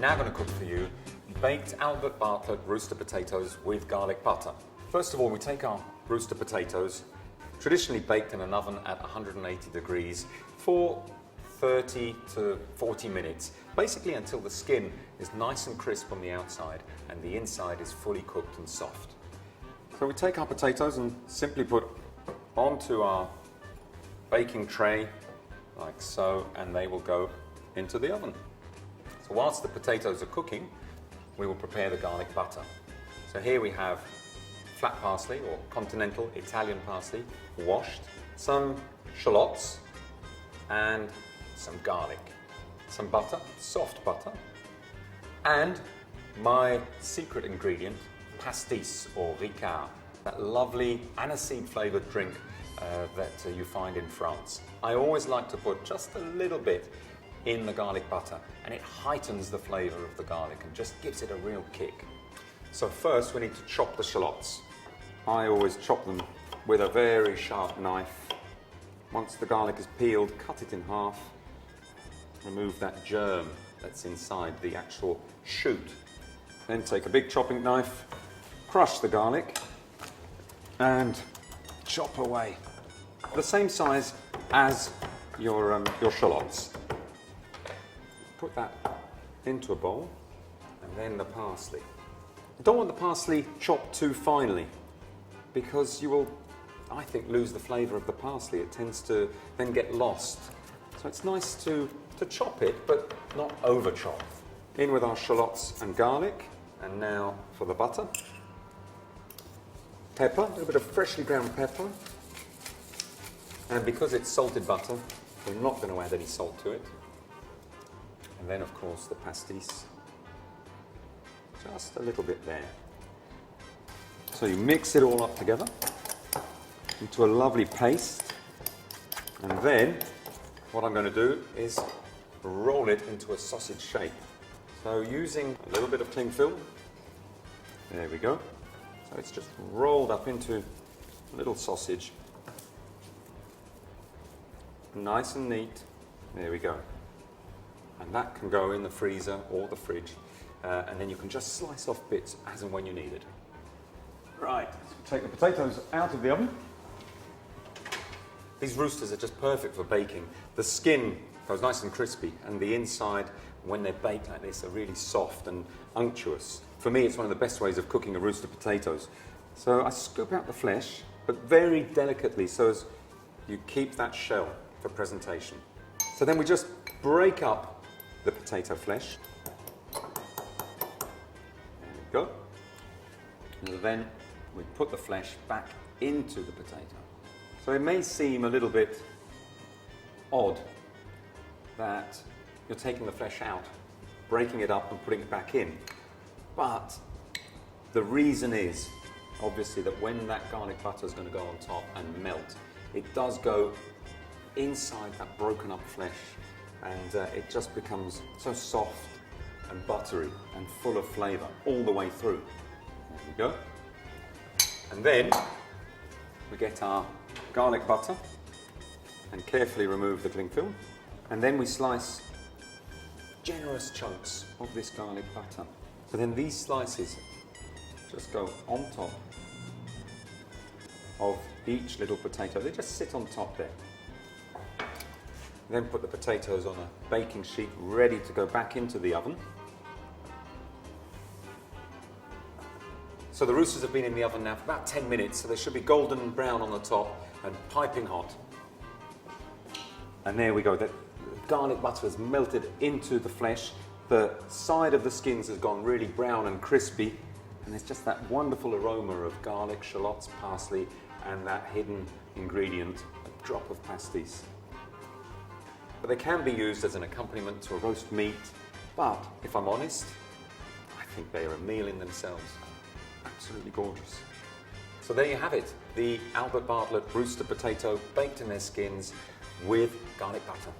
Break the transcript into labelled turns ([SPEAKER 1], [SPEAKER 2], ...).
[SPEAKER 1] now going to cook for you baked Albert Bartlett rooster potatoes with garlic butter. First of all, we take our rooster potatoes, traditionally baked in an oven at 180 degrees for 30 to 40 minutes, basically until the skin is nice and crisp on the outside and the inside is fully cooked and soft. So we take our potatoes and simply put onto our baking tray like so, and they will go into the oven. So whilst the potatoes are cooking, we will prepare the garlic butter. So here we have flat parsley or continental Italian parsley, washed, some shallots and some garlic, some butter, soft butter, and my secret ingredient, pastis or ricard, that lovely aniseed flavoured drink that you find in France. I always like to put just a little bit in the garlic butter, and it heightens the flavour of the garlic and just gives it a real kick. So first we need to chop the shallots. I always chop them with a very sharp knife. Once the garlic is peeled, cut it in half. Remove that germ that's inside the actual shoot. Then take a big chopping knife, crush the garlic, and chop away. The same size as your shallots. Put that into a bowl, and then the parsley. You don't want the parsley chopped too finely, because you will, I think, lose the flavour of the parsley. It tends to then get lost. So it's nice to chop it, but not over chop. In with our shallots and garlic, and now for the butter. Pepper, a little bit of freshly ground pepper. And because it's salted butter, we're not going to add any salt to it. And then, of course, the pastis. Just a little bit there. So you mix it all up together into a lovely paste. And then what I'm going to do is roll it into a sausage shape. So using a little bit of cling film, there we go. So it's just rolled up into a little sausage. Nice and neat. There we go. And that can go in the freezer or the fridge. And then you can just slice off bits as and when you need it. Right, so take the potatoes out of the oven. These roosters are just perfect for baking. The skin goes nice and crispy, and the inside, when they're baked like this, are really soft and unctuous. For me, it's one of the best ways of cooking a rooster potatoes. So I scoop out the flesh, but very delicately, so as you keep that shell for presentation. So then we just break up the potato flesh. There we go. And then we put the flesh back into the potato. So it may seem a little bit odd that you're taking the flesh out, breaking it up and putting it back in. But the reason is, obviously, that when that garlic butter is going to go on top and melt, it does go inside that broken up flesh, and it just becomes so soft and buttery and full of flavour all the way through. There we go. And then we get our garlic butter and carefully remove the cling film. And then we slice generous chunks of this garlic butter. So then these slices just go on top of each little potato. They just sit on top there. Then put the potatoes on a baking sheet ready to go back into the oven. So the roosters have been in the oven now for about 10 minutes, so they should be golden brown on the top and piping hot. And there we go, the garlic butter has melted into the flesh. The side of the skins has gone really brown and crispy, and there's just that wonderful aroma of garlic, shallots, parsley, and that hidden ingredient, a drop of pastis. But they can be used as an accompaniment to a roast meat, but if I'm honest, I think they are a meal in themselves. Absolutely gorgeous. So there you have it, the Albert Bartlett rooster potato baked in their skins with garlic butter.